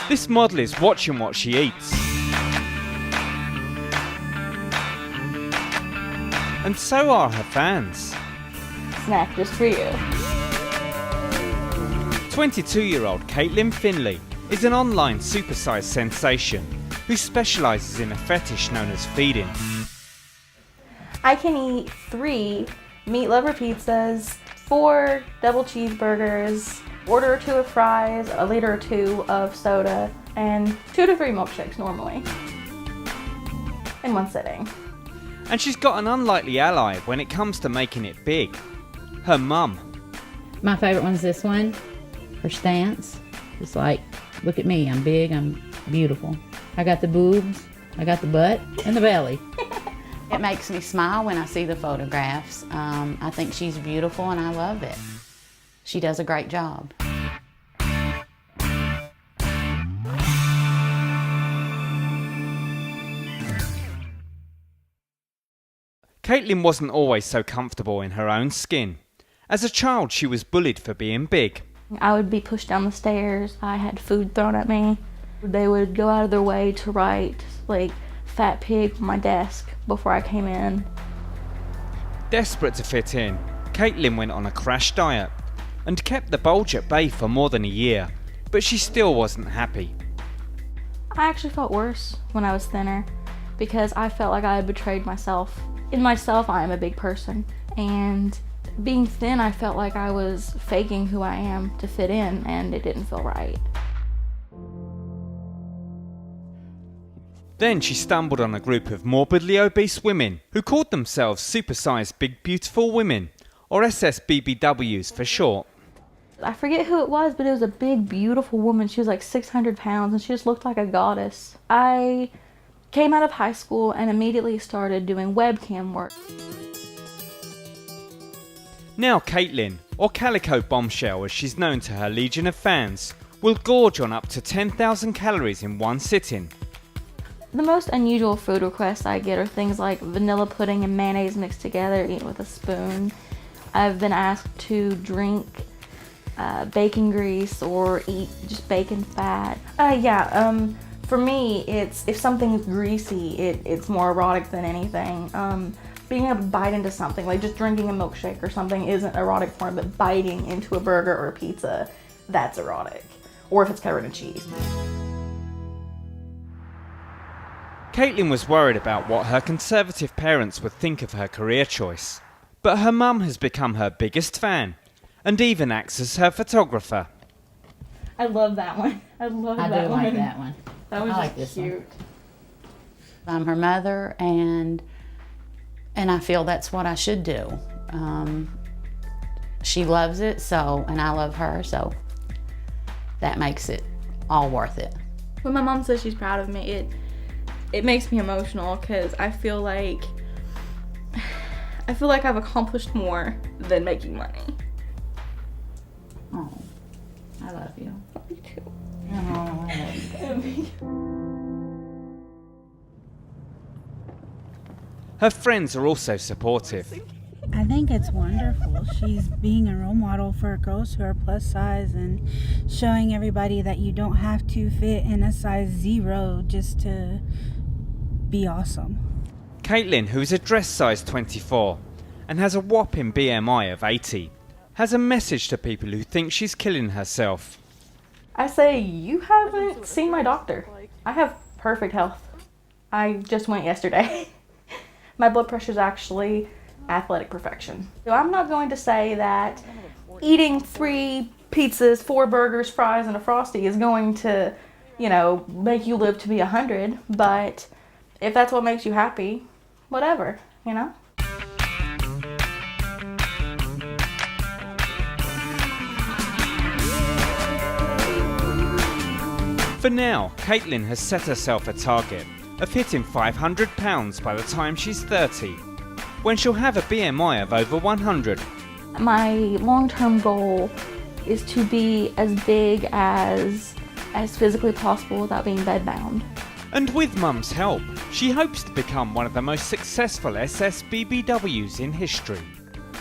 This model is watching what she eats. And so are her fans. Snack just for you. 22-year-old Caitlin Finley is an online supersized sensation who specialises in a fetish known as feeding. I can eat 3 meat lover pizzas, 4 double cheeseburgers, order or 2 of fries, a liter or 2 of soda, and 2 to 3 milkshakes normally in one sitting. And she's got an unlikely ally when it comes to making it big. Her mum. My favorite one's this one. Her stance. It's like, look at me, I'm big, I'm beautiful. I got the boobs, I got the butt, and the belly. It makes me smile when I see the photographs. I think she's beautiful and I love it. She does a great job. Caitlin wasn't always so comfortable in her own skin. As a child, she was bullied for being big. I would be pushed down the stairs. I had food thrown at me. They would go out of their way to write, like, fat pig on my desk before I came in. Desperate to fit in, Caitlin went on a crash diet and kept the bulge at bay for more than a year, but she still wasn't happy. I actually felt worse when I was thinner because I felt like I had betrayed myself. In myself, I am a big person, and being thin, I felt like I was faking who I am to fit in, and it didn't feel right. Then she stumbled on a group of morbidly obese women who called themselves Supersized Big Beautiful Women, or SSBBWs for short. I forget who it was, but it was a big, beautiful woman. She was like 600 pounds, and she just looked like a goddess. I came out of high school and immediately started doing webcam work. Now Caitlin, or Calico Bombshell as she's known to her legion of fans, will gorge on up to 10,000 calories in one sitting. The most unusual food requests I get are things like vanilla pudding and mayonnaise mixed together, eaten with a spoon. I've been asked to drink bacon grease or eat just bacon fat. For me, it's if something's greasy, it's more erotic than anything. Being able to bite into something, like just drinking a milkshake or something isn't erotic for me, but biting into a burger or a pizza, that's erotic. Or if it's covered in cheese. Caitlin was worried about what her conservative parents would think of her career choice. But her mum has become her biggest fan, and even acts as her photographer. I love that one. I love that one. I do like that one. That was I like just this one. cute. I'm her mother, and I feel that's what I should do. She loves it, and I love her, so that makes it all worth it. When my mom says she's proud of me, it makes me emotional because I feel like I've accomplished more than making money. Oh, I love you. Me too. Oh, I love you. Her friends are also supportive. I think it's wonderful. She's being a role model for girls who are plus size and showing everybody that you don't have to fit in a size 0 just to be awesome. Caitlin, who is a dress size 24 and has a whopping BMI of 80, has a message to people who think she's killing herself. I say, you haven't seen my doctor. I have perfect health. I just went yesterday. My blood pressure is actually athletic perfection. So I'm not going to say that eating 3 pizzas, 4 burgers, fries, and a Frosty is going to, make you live to be 100, but if that's what makes you happy, whatever, For now, Caitlin has set herself a target of hitting 500 pounds by the time she's 30, when she'll have a BMI of over 100. My long-term goal is to be as big as physically possible without being bedbound. And with Mum's help, she hopes to become one of the most successful SSBBWs in history.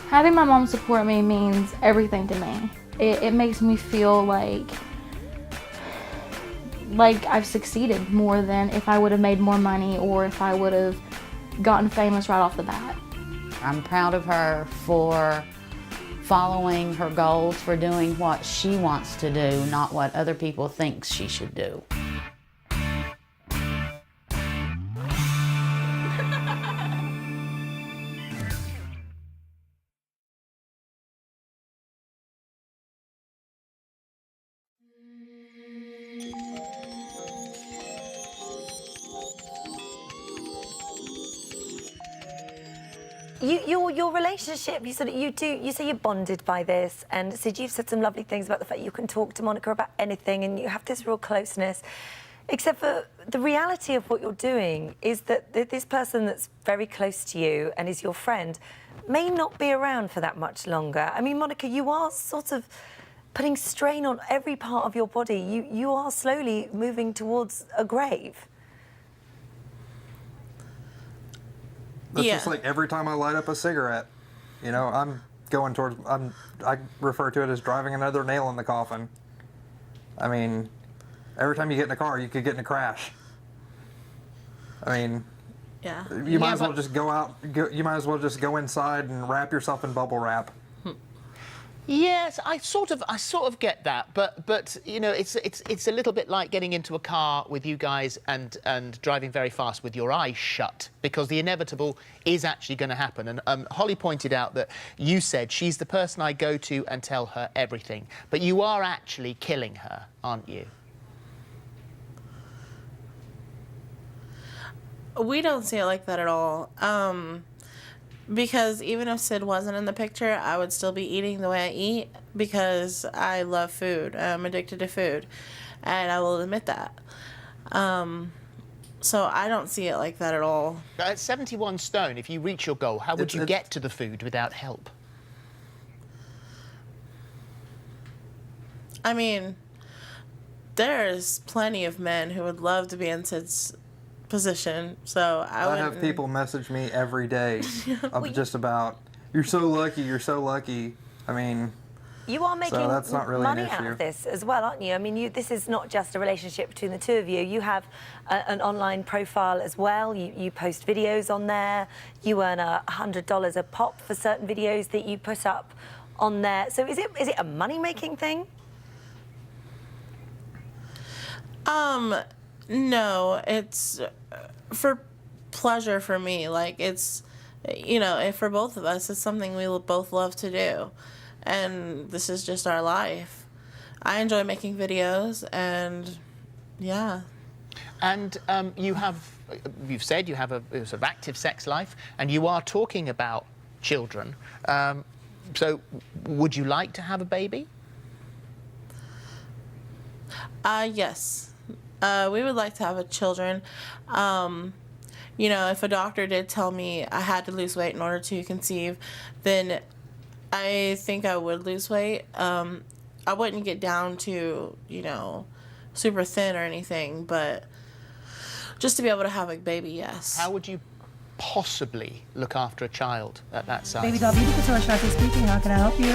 Having my mom support me means everything to me. It makes me feel like like I've succeeded more than if I would have made more money or if I would have gotten famous right off the bat. I'm proud of her for following her goals, for doing what she wants to do, not what other people think she should do. Your relationship, you say you're bonded by this, and Sid, you've said some lovely things about the fact you can talk to Monica about anything and you have this real closeness, except for the reality of what you're doing is that this person that's very close to you and is your friend may not be around for that much longer. I mean, Monica, you are sort of putting strain on every part of your body. You are slowly moving towards a grave. That's just like every time I light up a cigarette, you know, I'm going towards, I refer to it as driving another nail in the coffin. I mean, every time you get in a car, you could get in a crash. I mean, yeah. You might as well just go out, you might as well just go inside and wrap yourself in bubble wrap. Yes, I sort of get that, but you know, it's a little bit like getting into a car with you guys and driving very fast with your eyes shut, because the inevitable is actually going to happen. And Holly pointed out that you said she's the person I go to and tell her everything, but you are actually killing her, aren't you? We don't see it like that at all. Because even if Sid wasn't in the picture, I would still be eating the way I eat because I love food. I'm addicted to food, and I will admit that. So I don't see it like that at all. At 71 stone, if you reach your goal, how would you get to the food without help? I mean, there's plenty of men who would love to be in Sid's position, so I have people message me every day of just about, you're so lucky, you're so lucky. I mean, you are making so that's not really money an issue. out of this as well, aren't you? I mean, this is not just a relationship between the two of you. You have an online profile as well. You post videos on there. You earn $100 a pop for certain videos that you put up on there. So is it a money-making thing? No, it's for pleasure for me. Like, it's, you know, if for both of us, it's something we both love to do. And this is just our life. I enjoy making videos, and yeah. And you've said you have a sort of active sex life, and you are talking about children. So would you like to have a baby? Yes. We would like to have children. You know, if a doctor did tell me I had to lose weight in order to conceive, then I think I would lose weight. I wouldn't get down to, you know, super thin or anything, but just to be able to have a baby, yes. How would you possibly look after a child at that size? Baby Doll Beauty Couture, Shanti speaking. How can I help you?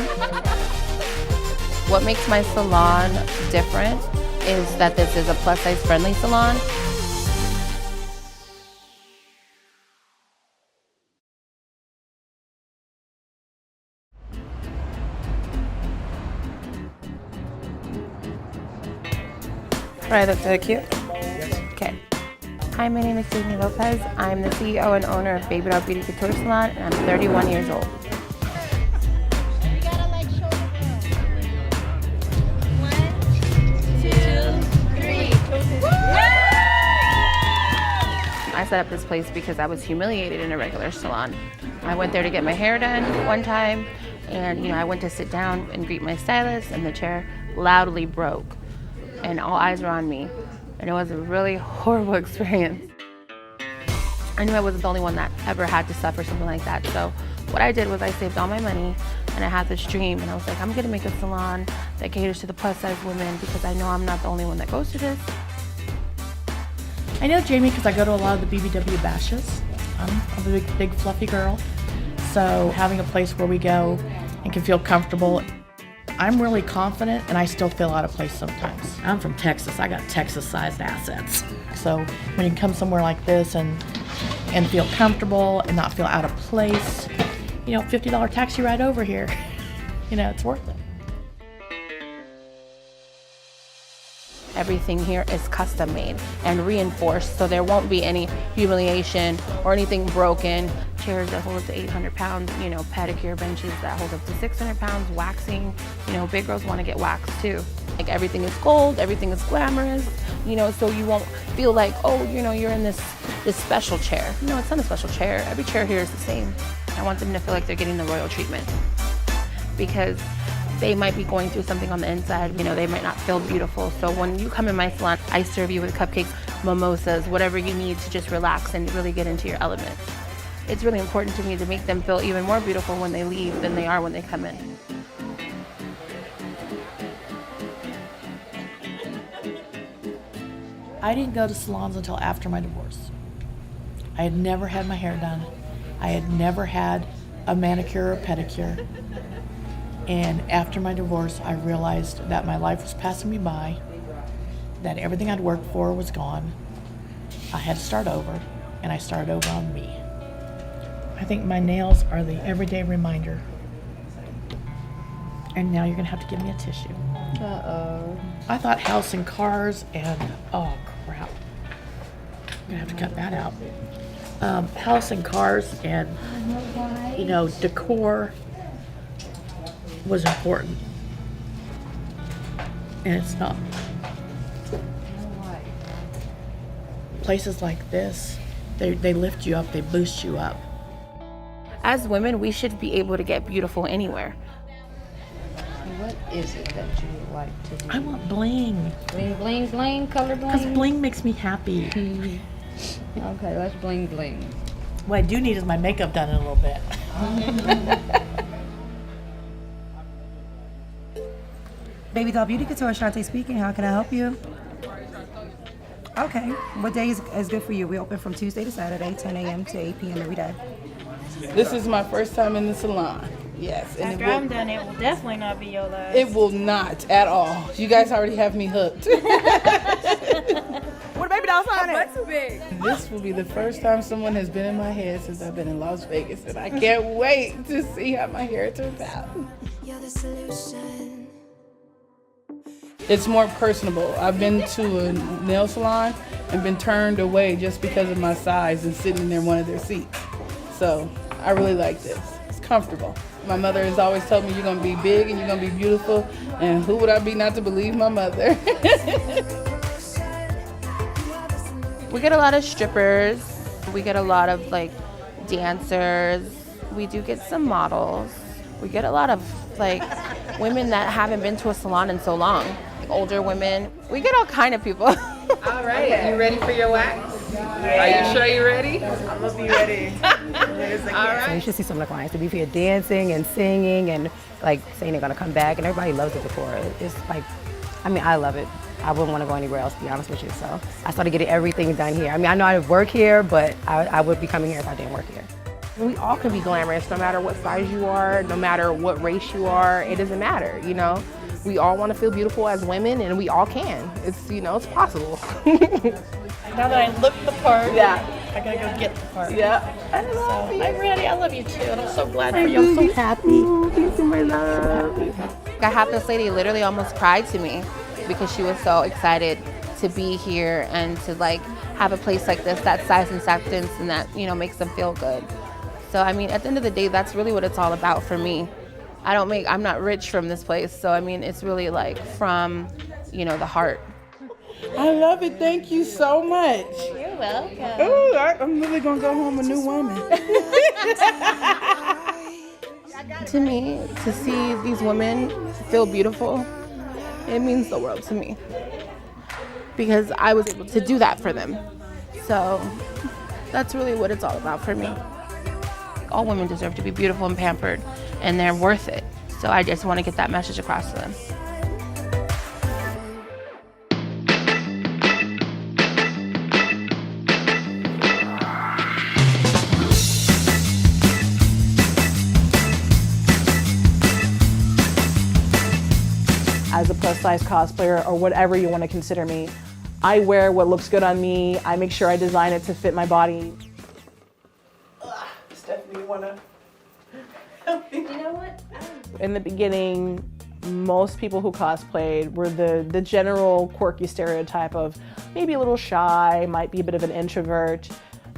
What makes my salon different is that this is a plus-size friendly salon. Right, that's so cute. Okay. Hi, my name is Disney Lopez. I'm the CEO and owner of Baby Doll Beauty Couture Salon, and I'm 31 years old. I set up this place because I was humiliated in a regular salon. I went there to get my hair done one time, and I went to sit down and greet my stylist, and the chair loudly broke, and all eyes were on me, and it was a really horrible experience. I knew I wasn't the only one that ever had to suffer something like that, so what I did was I saved all my money, and I had this dream, and I was like, I'm gonna make a salon that caters to the plus-size women because I know I'm not the only one that goes to this. I know Jamie because I go to a lot of the BBW bashes. I'm a big fluffy girl, so having a place where we go and can feel comfortable. I'm really confident and I still feel out of place sometimes. I'm from Texas. I got Texas-sized assets. So when you come somewhere like this and feel comfortable and not feel out of place, you know, $50 taxi ride over here, you know, it's worth it. Everything here is custom made and reinforced, so there won't be any humiliation or anything broken. Chairs that hold up to 800 pounds, you know, pedicure benches that hold up to 600 pounds, waxing, you know, big girls want to get waxed too. Like everything is gold, everything is glamorous, you know, so you won't feel like, oh, you know, you're in this special chair. No, it's not a special chair. Every chair here is the same. I want them to feel like they're getting the royal treatment because they might be going through something on the inside, you know, they might not feel beautiful. So when you come in my salon, I serve you with cupcakes, mimosas, whatever you need to just relax and really get into your element. It's really important to me to make them feel even more beautiful when they leave than they are when they come in. I didn't go to salons until after my divorce. I had never had my hair done. I had never had a manicure or pedicure. And after my divorce, I realized that my life was passing me by, that everything I'd worked for was gone. I had to start over, and I started over on me. I think my nails are the everyday reminder. And now you're gonna have to give me a tissue. Uh-oh. I thought house and cars and, oh crap. I'm gonna have to cut that out. House and cars and, you know, decor was important. And it's not. Places like this, they lift you up, they boost you up. As women, we should be able to get beautiful anywhere. What is it that you would like to do? I want bling. Bling, bling, bling, color bling? Because bling makes me happy. Okay, let's bling, bling. What I do need is my makeup done in a little bit. Baby Doll Beauty Couture, Shantae speaking. How can I help you? Okay. What day is good for you? We open from Tuesday to Saturday, 10 a.m. to 8 p.m. every day. This is my first time in the salon. Yes. And after I'm done, it will definitely not be your last. It will not at all. You guys already have me hooked. What baby doll sign What's so big? This will be the first time someone has been in my head since I've been in Las Vegas, and I can't wait to see how my hair turns out. You're the solution. It's more personable. I've been to a nail salon and been turned away just because of my size and sitting in one of their seats. So I really like this. It's comfortable. My mother has always told me you're gonna be big and you're gonna be beautiful, and who would I be not to believe my mother? We get a lot of strippers. We get a lot of like dancers. We do get some models. We get a lot of like women that haven't been to a salon in so long. Older women. We get all kind of people. All right, you ready for your wax? Yeah. Are you sure you're ready? I'm gonna be ready. All right. So you should see some of the clients to be here dancing and singing and like saying they're gonna come back, and everybody loves the decor. It's like, I mean, I love it. I wouldn't want to go anywhere else, to be honest with you. So I started getting everything done here. I mean, I know I work here, but I would be coming here if I didn't work here. We all can be glamorous, no matter what size you are, no matter what race you are. It doesn't matter, you know. We all want to feel beautiful as women, and we all can. It's, you know, it's possible. Now that I look the part, yeah, I gotta go get the part. Yeah, I love you. I'm ready. I love you too, and I'm so glad I for you. I'm do. so happy. Thank you, my love. I have this lady literally almost cried to me because she was so excited to be here and to like have a place like this, that size and substance, and that, you know, makes them feel good. So I mean, at the end of the day, that's really what it's all about for me. I'm not rich from this place, so I mean, it's really like from, you know, the heart. I love it. Thank you so much. You're welcome. Ooh, I'm really gonna go home a new woman. To me, to see these women feel beautiful, it means the world to me. Because I was able to do that for them. So that's really what it's all about for me. All women deserve to be beautiful and pampered, and they're worth it. So I just want to get that message across to them. as a plus size cosplayer or whatever you want to consider me. I wear what looks good on me. I make sure I design it to fit my body. Stephanie, you wanna help me? You know what? In the beginning, most people who cosplayed were the general quirky stereotype of maybe a little shy, might be a bit of an introvert.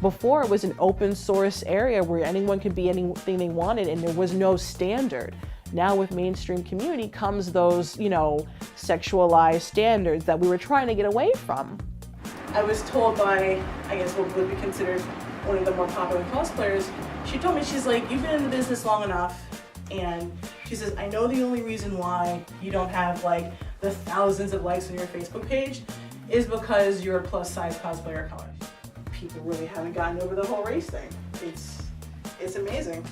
Before, it was an open source area where anyone could be anything they wanted and there was no standard. Now with mainstream community comes those, you know, sexualized standards that we were trying to get away from. I was told by, I guess what would be considered one of the more popular cosplayers, she told me, she's like, you've been in the business long enough, and she says, I know the only reason why you don't have like the thousands of likes on your Facebook page is because you're a plus size cosplayer of color. People really haven't gotten over the whole race thing. It's amazing.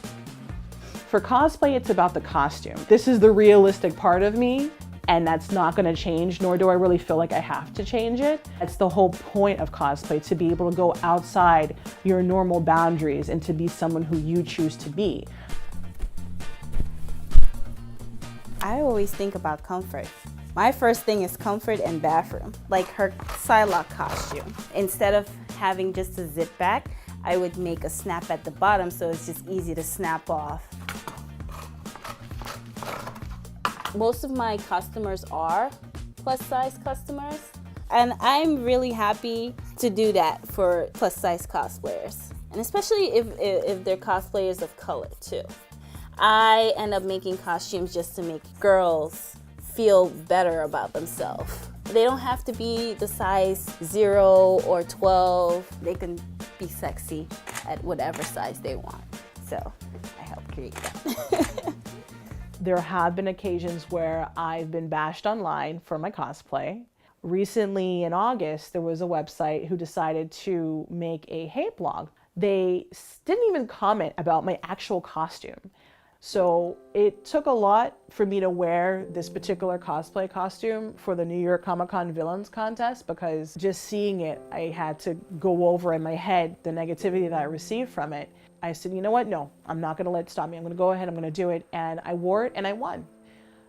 For cosplay, it's about the costume. This is the realistic part of me, and that's not gonna change, nor do I really feel like I have to change it. That's the whole point of cosplay, to be able to go outside your normal boundaries and to be someone who you choose to be. I always think about comfort. My first thing is comfort and bathroom, like her Psylocke costume. Instead of having just a zip back, I would make a snap at the bottom so it's just easy to snap off. Most of my customers are plus size customers, and I'm really happy to do that for plus size cosplayers, and especially if they're cosplayers of color too. I end up making costumes just to make girls feel better about themselves. They don't have to be the size 0 or 12. They can be sexy at whatever size they want. So I help create that. There have been occasions where I've been bashed online for my cosplay. Recently in August, there was a website who decided to make a hate blog. They didn't even comment about my actual costume. So it took a lot for me to wear this particular cosplay costume for the New York Comic-Con Villains Contest, because just seeing it, I had to go over in my head the negativity that I received from it. I said, you know what? No, I'm not gonna let it stop me. I'm gonna go ahead, I'm gonna do it. And I wore it and I won.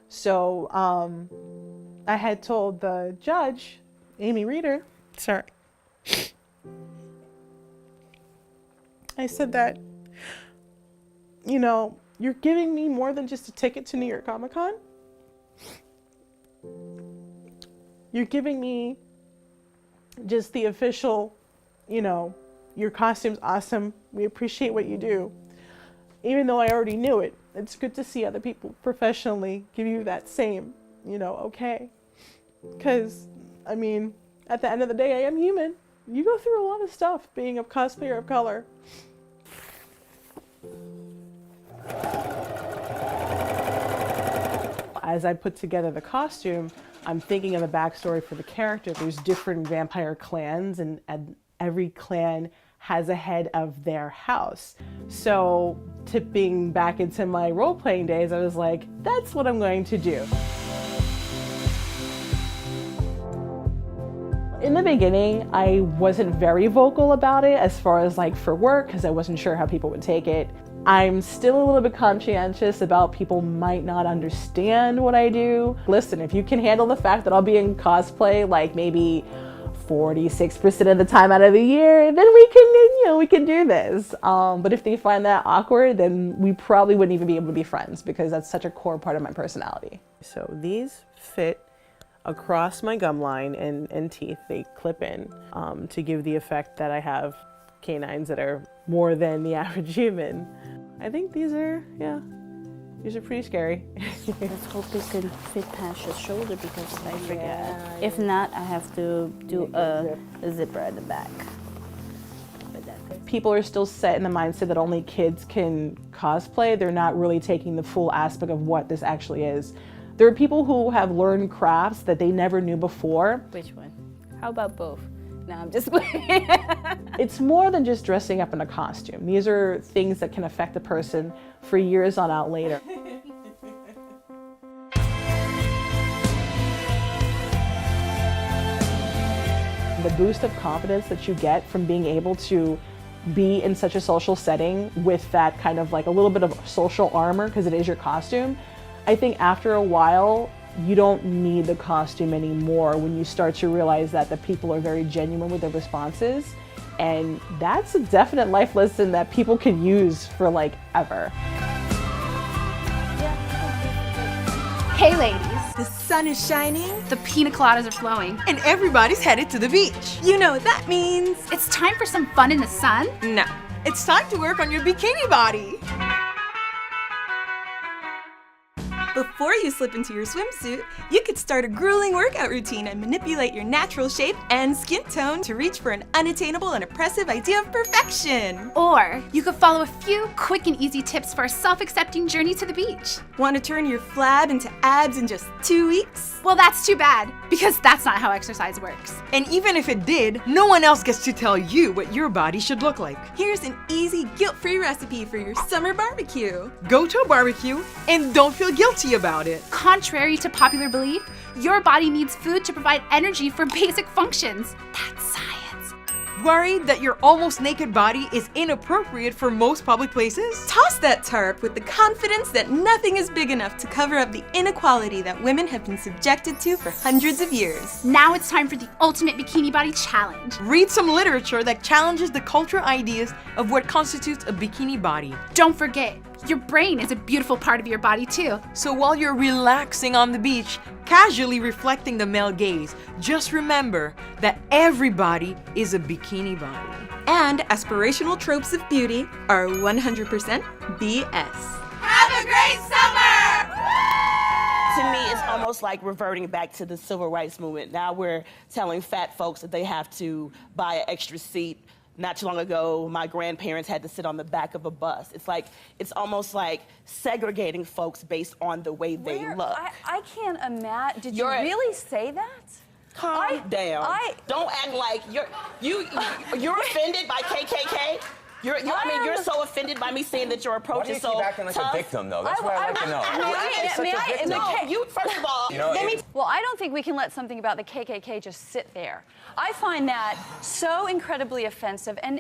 So I had told the judge, Amy Reeder, sorry. I said that, you know, you're giving me more than just a ticket to New York Comic-Con. You're giving me just the official, you know, your costume's awesome. We appreciate what you do. Even though I already knew it, it's good to see other people professionally give you that same, you know, okay. Because, I mean, at the end of the day, I am human. You go through a lot of stuff being a cosplayer of color. As I put together the costume, I'm thinking of a backstory for the character. There's different vampire clans, and every clan has a head of their house. So tipping back into my role-playing days, I was like, that's what I'm going to do. In the beginning, I wasn't very vocal about it as far as like for work, because I wasn't sure how people would take it. I'm still a little bit conscientious about people might not understand what I do. Listen, if you can handle the fact that I'll be in cosplay like maybe 46% of the time out of the year, then we can, you know, we can do this. But if they find that awkward, then we probably wouldn't even be able to be friends, because that's such a core part of my personality. So these fit across my gum line and teeth. They clip in to give the effect that I have canines that are more than the average human. I think these are, yeah, these are pretty scary. Let's hope it can fit past your shoulder, because I forget. Yeah, if not, I have to do a zipper at the back. People are still set in the mindset that only kids can cosplay. They're not really taking the full aspect of what this actually is. There are people who have learned crafts that they never knew before. Which one? How about both? No, I'm just playing. It's more than just dressing up in a costume. These are things that can affect a person for years on out later. The boost of confidence that you get from being able to be in such a social setting with that kind of like a little bit of social armor, because it is your costume. I think after a while, you don't need the costume anymore when you start to realize that the people are very genuine with their responses. And that's a definite life lesson that people can use for like ever. Hey ladies, the sun is shining, the pina coladas are flowing, and everybody's headed to the beach. You know what that means. It's time for some fun in the sun? No, it's time to work on your bikini body. Before you slip into your swimsuit, you could start a grueling workout routine and manipulate your natural shape and skin tone to reach for an unattainable and oppressive idea of perfection. Or you could follow a few quick and easy tips for a self-accepting journey to the beach. Want to turn your flab into abs in just 2 weeks? Well, that's too bad, because that's not how exercise works. And even if it did, no one else gets to tell you what your body should look like. Here's an easy, guilt-free recipe for your summer barbecue. Go to a barbecue and don't feel guilty about it. Contrary to popular belief, your body needs food to provide energy for basic functions. That's science. Worried that your almost naked body is inappropriate for most public places? Toss that tarp with the confidence that nothing is big enough to cover up the inequality that women have been subjected to for hundreds of years. Now it's time for the ultimate bikini body challenge. Read some literature that challenges the cultural ideas of what constitutes a bikini body. Don't forget, your brain is a beautiful part of your body too. So while you're relaxing on the beach, casually reflecting the male gaze, just remember that everybody is a bikini body. And aspirational tropes of beauty are 100% BS. Have a great summer! To me, it's almost like reverting back to the civil rights movement. Now we're telling fat folks that they have to buy an extra seat. Not too long ago, my grandparents had to sit on the back of a bus. It's almost like segregating folks based on the way they look. I can't imagine. Did you really say that? Calm down. Don't act like you're offended by KKK. You're so offended by me saying that your approach is so Why do you keep acting like a victim, though? That's what I'd like to know. First of all, well, I don't think we can let something about the KKK just sit there. I find that so incredibly offensive and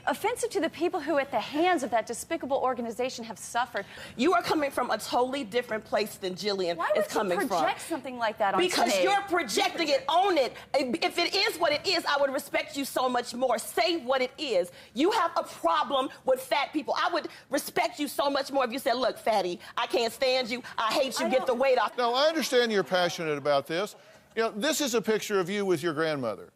offensive to the people who, at the hands of that despicable organization, have suffered. You are coming from a totally different place than Jillian is coming from. Why would you project something like that on Because stage? you're projecting it, own it. If it is what it is, I would respect you so much more. Say what it is. You have a problem with fat people. I would respect you so much more if you said, look, fatty, I can't stand you. I hate you. Get the weight off. No, I understand you're passionate about this. You know, this is a picture of you with your grandmother.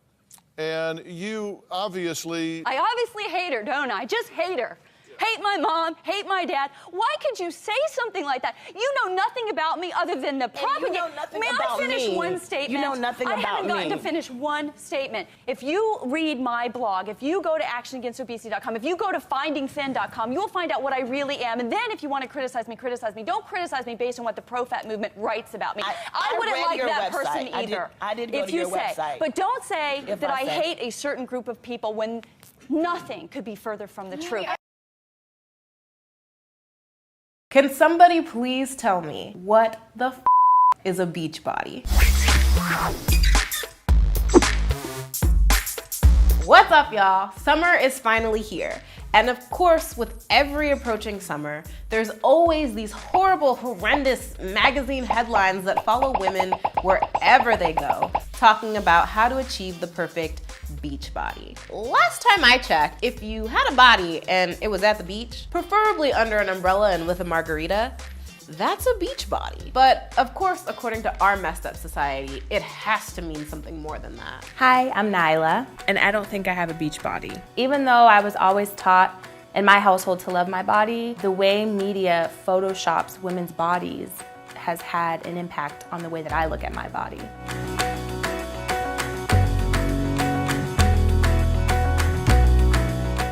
And you I obviously hate her, don't I? Just hate her. Hate my mom, hate my dad. Why could you say something like that? You know nothing about me other than the propaganda. You know nothing May about I finish me. one statement? You know nothing about me. I haven't gotten to finish one statement. If you read my blog, if you go to actionagainstobesity.com, if you go to findingthin.com, you'll find out what I really am. And then if you want to criticize me, criticize me. Don't criticize me based on what the pro-fat movement writes about me. I wouldn't read like your that website. person either. I did go if to you your say. website. But don't say If that I I say. hate a certain group of people when nothing could be further from the truth. Can somebody please tell me what the is a beach body? What's up, y'all? Summer is finally here. And of course, with every approaching summer, there's always these horrible, horrendous magazine headlines that follow women wherever they go, talking about how to achieve the perfect beach body. Last time I checked, if you had a body and it was at the beach, preferably under an umbrella and with a margarita, that's a beach body. But of course, according to our messed up society, it has to mean something more than that. Hi, I'm Nyla. And I don't think I have a beach body. Even though I was always taught in my household to love my body, the way media photoshops women's bodies has had an impact on the way that I look at my body.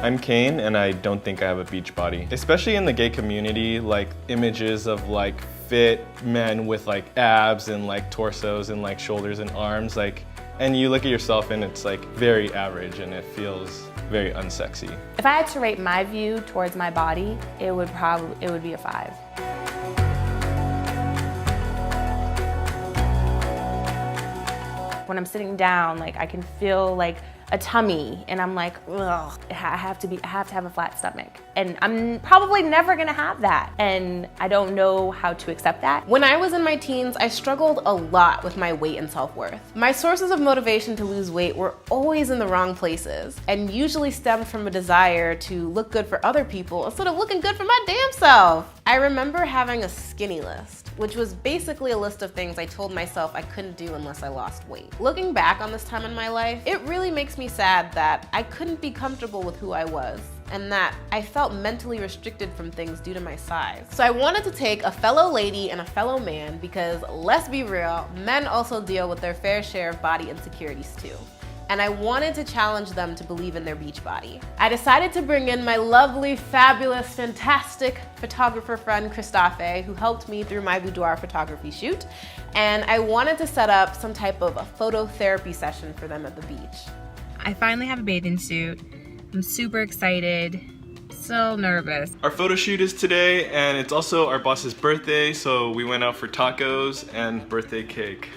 I'm Kane, and I don't think I have a beach body. Especially in the gay community, like images of like fit men with like abs and like torsos and like shoulders and arms, like, and you look at yourself and it's like very average and it feels very unsexy. If I had to rate my view towards my body, it would be a 5. When I'm sitting down, like I can feel like a tummy, and I'm like, ugh, I have to have a flat stomach. And I'm probably never gonna have that. And I don't know how to accept that. When I was in my teens, I struggled a lot with my weight and self-worth. My sources of motivation to lose weight were always in the wrong places, and usually stemmed from a desire to look good for other people instead of looking good for my damn self. I remember having a skinny list, which was basically a list of things I told myself I couldn't do unless I lost weight. Looking back on this time in my life, it really makes me sad that I couldn't be comfortable with who I was, and that I felt mentally restricted from things due to my size. So I wanted to take a fellow lady and a fellow man, because let's be real, men also deal with their fair share of body insecurities too. And I wanted to challenge them to believe in their beach body. I decided to bring in my lovely, fabulous, fantastic photographer friend, Christophe, who helped me through my boudoir photography shoot. And I wanted to set up some type of a photo therapy session for them at the beach. I finally have a bathing suit. I'm super excited, so nervous. Our photo shoot is today, and it's also our boss's birthday, so we went out for tacos and birthday cake.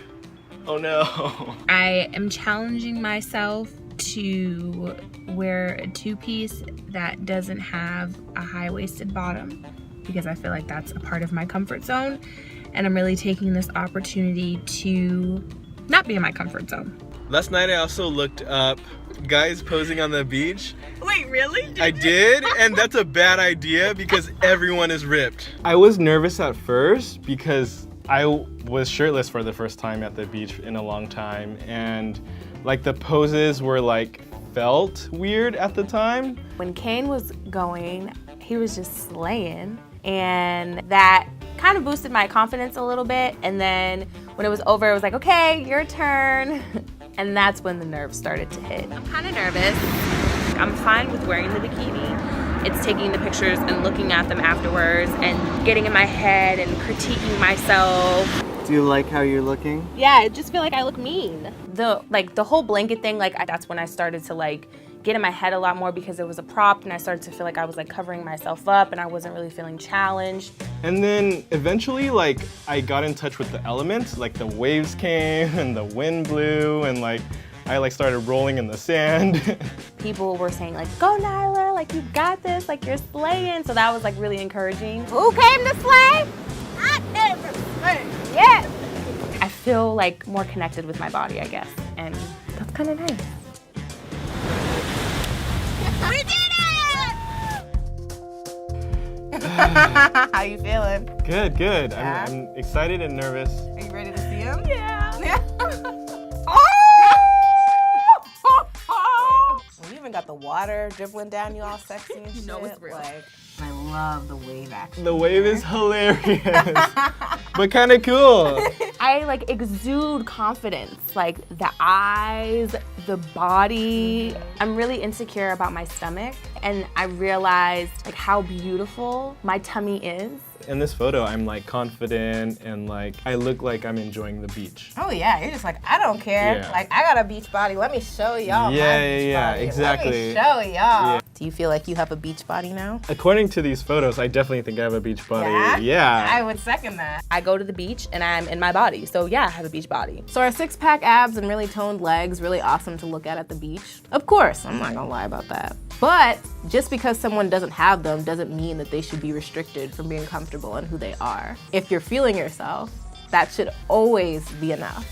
Oh no. I am challenging myself to wear a two-piece that doesn't have a high-waisted bottom, because I feel like that's a part of my comfort zone, and I'm really taking this opportunity to not be in my comfort zone. Last night I also looked up guys posing on the beach. Wait, really? I did, and that's a bad idea because everyone is ripped. I was nervous at first because I was shirtless for the first time at the beach in a long time, and like the poses were like felt weird at the time. When Kane was going, he was just slaying, and that kind of boosted my confidence a little bit. And then when it was over, it was like, okay, your turn. And that's when the nerves started to hit. I'm kind of nervous. I'm fine with wearing the bikini. It's taking the pictures and looking at them afterwards and getting in my head and critiquing myself. Do you like how you're looking? Yeah, I just feel like I look mean. The whole blanket thing, that's when I started to get in my head a lot more, because it was a prop, and I started to feel like I was covering myself up and I wasn't really feeling challenged. And then eventually I got in touch with the elements, the waves came and the wind blew, and I started rolling in the sand. People were saying go Nyla, you got this, you're slaying. So that was really encouraging. Who came to slay? I came to slay, yes. I feel more connected with my body, I guess, and that's kind of nice. We did it! How you feeling? Good. Yeah? I'm excited and nervous. Are you ready to see him? Yeah. We even got the water dribbling down you all sexy and shit. You know it's real. I love the wave action. The wave is hilarious, but kind of cool. I exude confidence, the eyes, the body. I'm really insecure about my stomach, and I realized how beautiful my tummy is. In this photo, I'm confident and I look like I'm enjoying the beach. Oh yeah, you're just I don't care. Yeah. I got a beach body. Let me show y'all my beach body. Exactly. Let me show y'all. Yeah. Do you feel like you have a beach body now? According to these photos, I definitely think I have a beach body. Yeah? I would second that. I go to the beach and I'm in my body, so yeah, I have a beach body. So our six-pack abs and really toned legs, really awesome to look at the beach. Of course, I'm not gonna lie about that. But just because someone doesn't have them doesn't mean that they should be restricted from being comfortable in who they are. If you're feeling yourself, that should always be enough.